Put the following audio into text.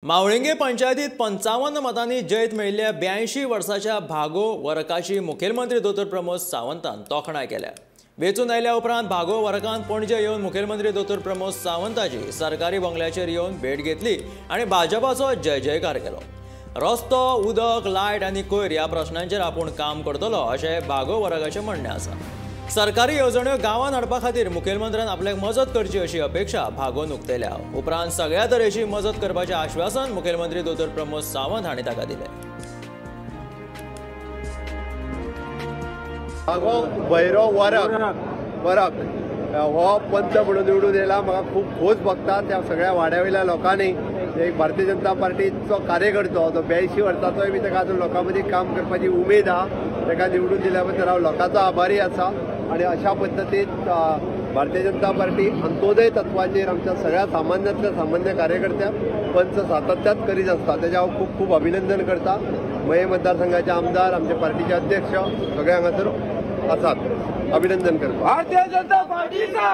मावळिंगे पंचायतीत 55 मतांनी जैत मेळिल्ल्या 82 वर्साच्या भागो वरकाची मुखेलमंत्री दोतोर प्रमोद सावंतान तोखणाय केल्या। वेचून आयल्या उपरांत भागो वरकान पणजे येवन मुखेलमंत्री दोतोर प्रमोद सावंताची सरकारी बंगल्याचेर येवन भेट घेतली आणि भाजपाचो जय जयकार केलो। रस्तो, उदक, लायट आनी कोयर ह्या प्रश्नांचेर आपूण काम करतलो अशें भागो वरकाचें म्हणणें आसा। सरकारी येवजण्यो गांवांत हाडपा खातीर मुखेलमंत्र्यान आपल्याक मजत करची अशी अपेक्षा भागोन उक्तायल्या। उपरांत सगळ्या तरेची मजत करपाचें आश्वासन मुखेलमंत्री दोतोर प्रमोद सावंत हांणी ताका दिलें। भागो भैरव वरक हो पंच म्हणून निवडून येयला। म्हाका खूब खोस भोगता त्या सगळ्या वाड्यावयल्या लोकांनी। एक भारतीय जनता पार्टीचो कार्यकर्तो तो 82 वर्सांचोय बी ताका अजून लोकां मदीं काम करपाची उमेद आहा। ताका निवडून दिल्या बद्दल हांव लोकांचो आभारी आसा। आणि अशा पद्दतीन भारतीय जनता पार्टी अंत्योदय तत्वाचेर आमच्या सगळ्या सामान्यांतल्या सामान्य कार्यकर्त्यांक पंच सातत्यात करीत आसता। तेजें हांव खूब खूब अभिनंदन करता। मये मतदारसंघाचे आमदार, आमचे पार्टीचे अध्यक्ष सगळे हांगासर आसात। अभिनंदन करता। भारतीय जनता पार्टीचा